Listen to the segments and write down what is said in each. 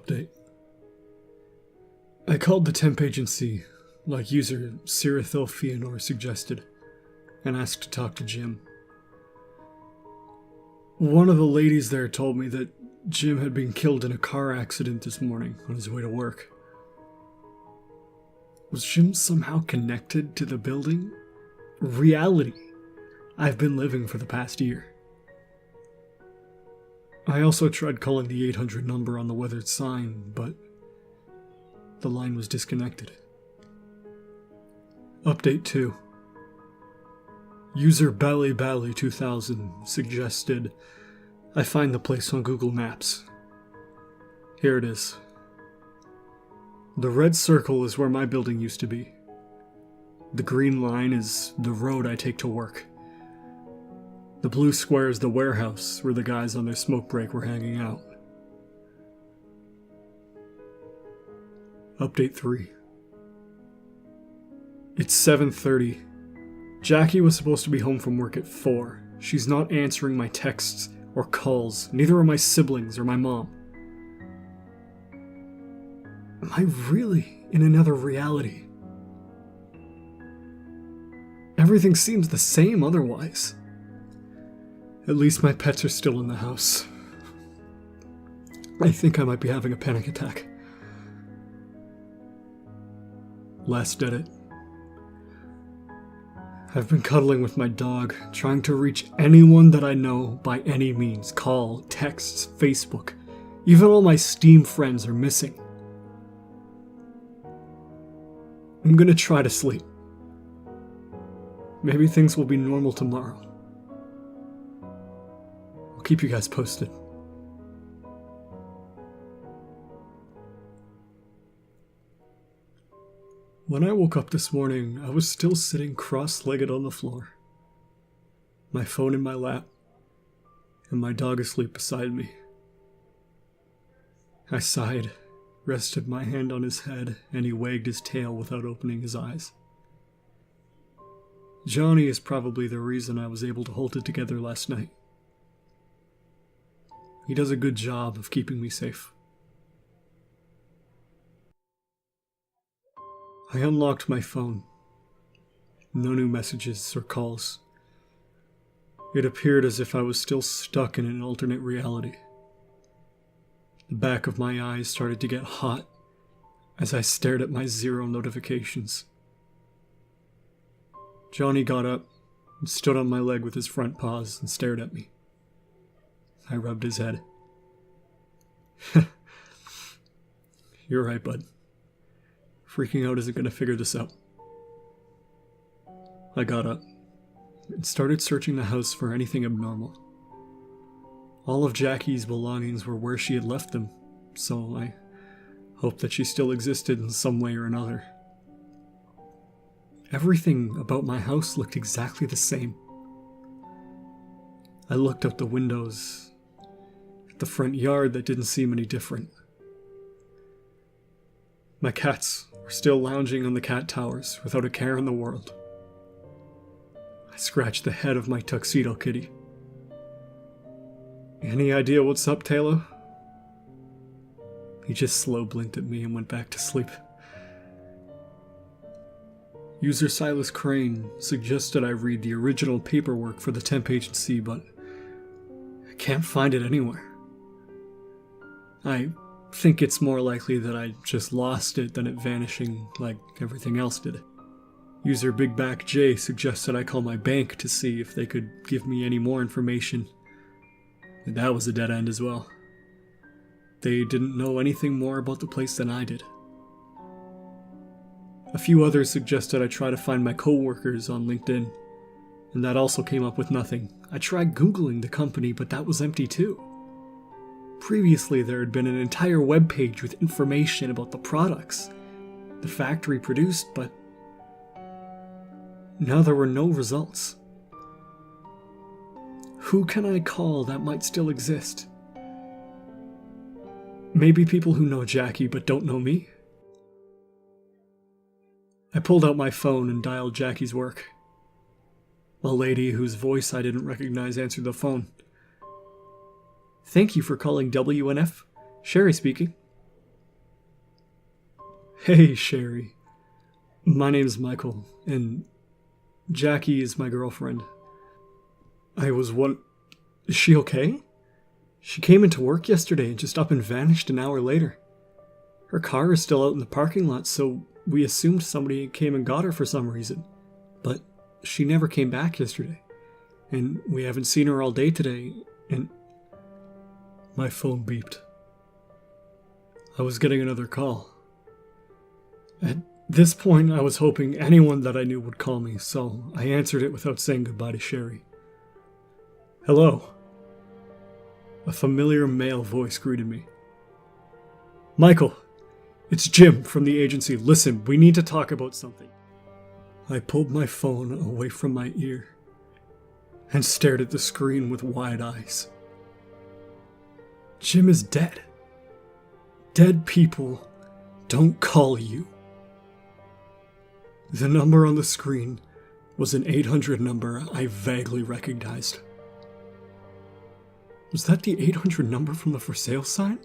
Update. I called the temp agency, like user Cyrithil Fianor suggested, and asked to talk to Jim. One of the ladies there told me that Jim had been killed in a car accident this morning on his way to work. Was Jim somehow connected to the building? Reality I've been living for the past year. I also tried calling the 800 number on the weathered sign, but the line was disconnected. Update 2. User Bally2000 suggested I find the place on Google Maps. Here it is. The red circle is where my building used to be. The green line is the road I take to work. The blue square is the warehouse where the guys on their smoke break were hanging out. Update 3. It's 7:30. Jackie was supposed to be home from work at 4. She's not answering my texts or calls. Neither are my siblings or my mom. Am I really in another reality? Everything seems the same otherwise. At least my pets are still in the house. I think I might be having a panic attack. Last edit. I've been cuddling with my dog, trying to reach anyone that I know by any means. Call, texts, Facebook. Even all my Steam friends are missing. I'm gonna try to sleep. Maybe things will be normal tomorrow. I'll keep you guys posted. When I woke up this morning, I was still sitting cross-legged on the floor. My phone in my lap, and my dog asleep beside me. I sighed, rested my hand on his head, and he wagged his tail without opening his eyes. Johnny is probably the reason I was able to hold it together last night. He does a good job of keeping me safe. I unlocked my phone. No new messages or calls. It appeared as if I was still stuck in an alternate reality. The back of my eyes started to get hot as I stared at my 0 notifications. Johnny got up and stood on my leg with his front paws and stared at me. I rubbed his head. You're right, bud. Freaking out isn't going to figure this out. I got up and started searching the house for anything abnormal. All of Jackie's belongings were where she had left them, so I hoped that she still existed in some way or another. Everything about my house looked exactly the same. I looked out the windows at the front yard that didn't seem any different. My cats were still lounging on the cat towers without a care in the world. I scratched the head of my tuxedo kitty. Any idea what's up, Taylor? He just slow blinked at me and went back to sleep. User Silas Crane suggested I read the original paperwork for the temp agency, but I can't find it anywhere. I think it's more likely that I just lost it than it vanishing like everything else did. User Big Back J suggested I call my bank to see if they could give me any more information. And that was a dead end as well. They didn't know anything more about the place than I did. A few others suggested I try to find my co-workers on LinkedIn, and that also came up with nothing. I tried Googling the company, but that was empty too. Previously, there had been an entire webpage with information about the products the factory produced, but now there were no results. Who can I call that might still exist? Maybe people who know Jackie but don't know me? I pulled out my phone and dialed Jackie's work. A lady whose voice I didn't recognize answered the phone. "Thank you for calling WNF. Sherry speaking." Hey, Sherry. My name's Michael, and Jackie is my girlfriend. Is she okay? She came into work yesterday and just up and vanished an hour later. Her car is still out in the parking lot, so we assumed somebody came and got her for some reason. But she never came back yesterday, and we haven't seen her all day today, and... My phone beeped. I was getting another call. At this point, I was hoping anyone that I knew would call me, so I answered it without saying goodbye to Sherry. Hello. A familiar male voice greeted me. Michael, it's Jim from the agency. Listen, we need to talk about something. I pulled my phone away from my ear and stared at the screen with wide eyes. Jim is dead. Dead people don't call you. The number on the screen was an 800 number I vaguely recognized. Was that the 800 number from the for sale sign?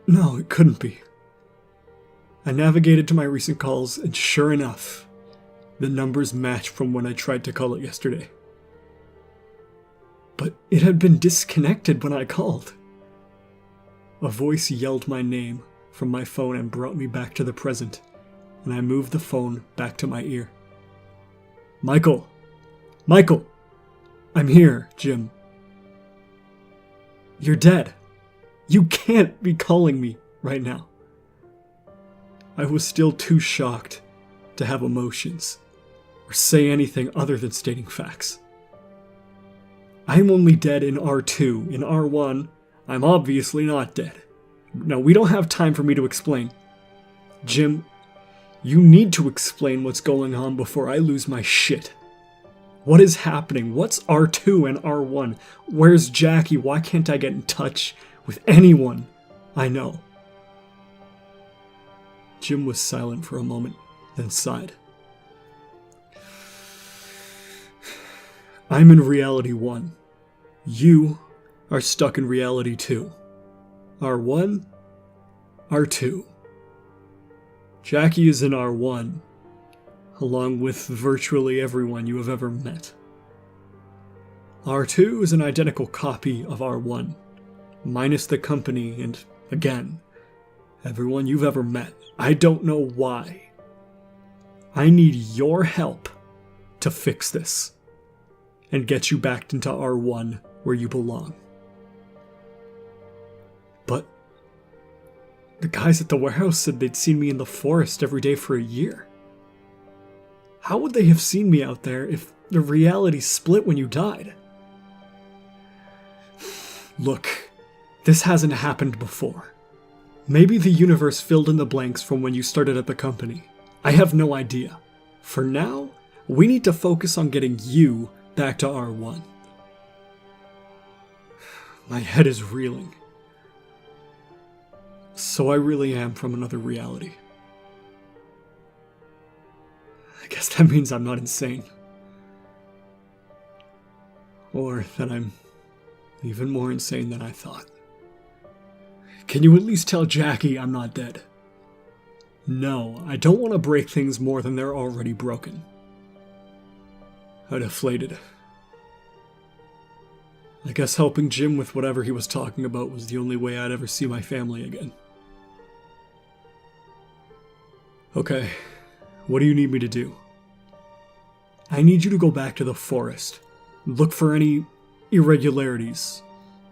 No, it couldn't be. I navigated to my recent calls, and sure enough, the numbers matched from when I tried to call it yesterday. But it had been disconnected when I called. A voice yelled my name from my phone and brought me back to the present, and I moved the phone back to my ear. Michael! Michael! I'm here, Jim. You're dead. You can't be calling me right now. I was still too shocked to have emotions or say anything other than stating facts. I'm only dead in R2. In R1, I'm obviously not dead. No, we don't have time for me to explain. Jim, you need to explain what's going on before I lose my shit. What is happening? What's R2 and R1? Where's Jackie? Why can't I get in touch with anyone I know? Jim was silent for a moment, then sighed. I'm in reality 1. You are stuck in reality 2. R1, R2. Jackie is in R1, along with virtually everyone you have ever met. R2 is an identical copy of R1, minus the company and, again, everyone you've ever met. I don't know why. I need your help to fix this and get you back into R1 where you belong. But the guys at the warehouse said they'd seen me in the forest every day for a year. How would they have seen me out there if the reality split when you died? Look, this hasn't happened before. Maybe the universe filled in the blanks from when you started at the company. I have no idea. For now, we need to focus on getting you back to R1. My head is reeling. So I really am from another reality. I guess that means I'm not insane. Or that I'm even more insane than I thought. Can you at least tell Jackie I'm not dead? No, I don't want to break things more than they're already broken. I deflated. I guess helping Jim with whatever he was talking about was the only way I'd ever see my family again. Okay, what do you need me to do? I need you to go back to the forest. Look for any irregularities.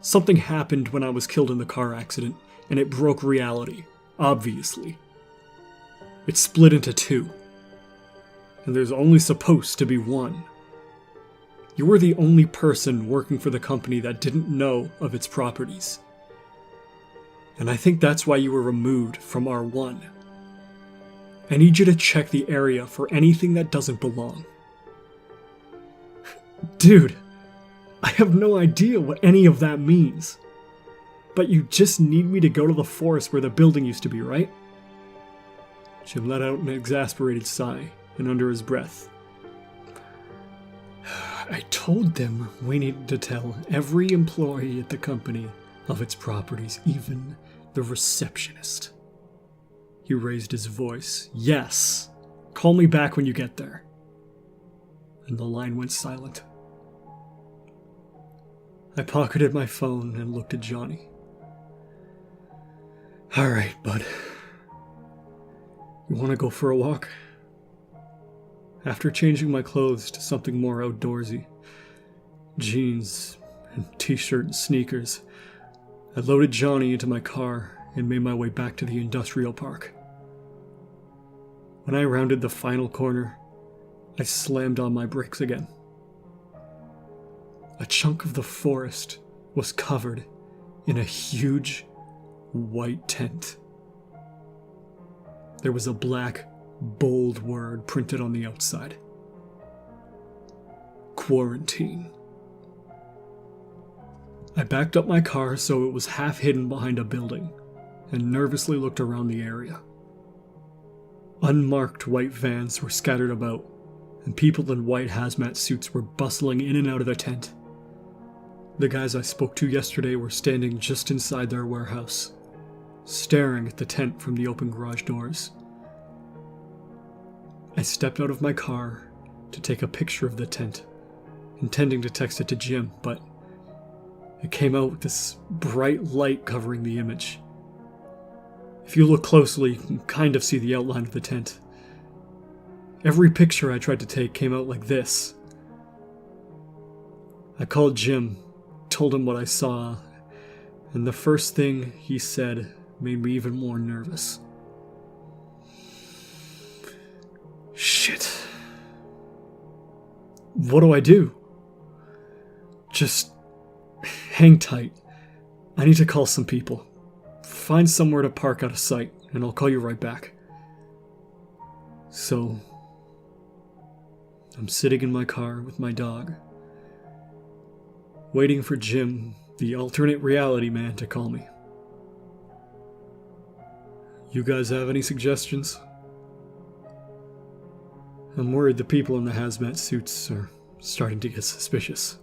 Something happened when I was killed in the car accident, and it broke reality, obviously. It split into 2. And there's only supposed to be 1. You were the only person working for the company that didn't know of its properties. And I think that's why you were removed from R1. I need you to check the area for anything that doesn't belong. Dude, I have no idea what any of that means. But you just need me to go to the forest where the building used to be, right? Jim let out an exasperated sigh, and under his breath, I told them we needed to tell every employee at the company of its properties, even The receptionist. He raised his voice. Yes. Call me back when you get there. And the line went silent. I pocketed my phone and looked at Johnny. Alright, bud. You want to go for a walk? After changing my clothes to something more outdoorsy, jeans and t-shirt and sneakers, I loaded Johnny into my car and made my way back to the industrial park. When I rounded the final corner, I slammed on my brakes again. A chunk of the forest was covered in a huge white tent. There was a black, bold word printed on the outside. Quarantine. I backed up my car so it was half hidden behind a building and nervously looked around the area. Unmarked white vans were scattered about, and people in white hazmat suits were bustling in and out of the tent. The guys I spoke to yesterday were standing just inside their warehouse, staring at the tent from the open garage doors. I stepped out of my car to take a picture of the tent, intending to text it to Jim, but it came out with this bright light covering the image. If you look closely, you can kind of see the outline of the tent. Every picture I tried to take came out like this. I called Jim, told him what I saw, and the first thing he said made me even more nervous. Shit. What do I do? Just hang tight. I need to call some people. Find somewhere to park out of sight, and I'll call you right back. So, I'm sitting in my car with my dog, waiting for Jim, the alternate reality man, to call me. You guys have any suggestions? I'm worried the people in the hazmat suits are starting to get suspicious.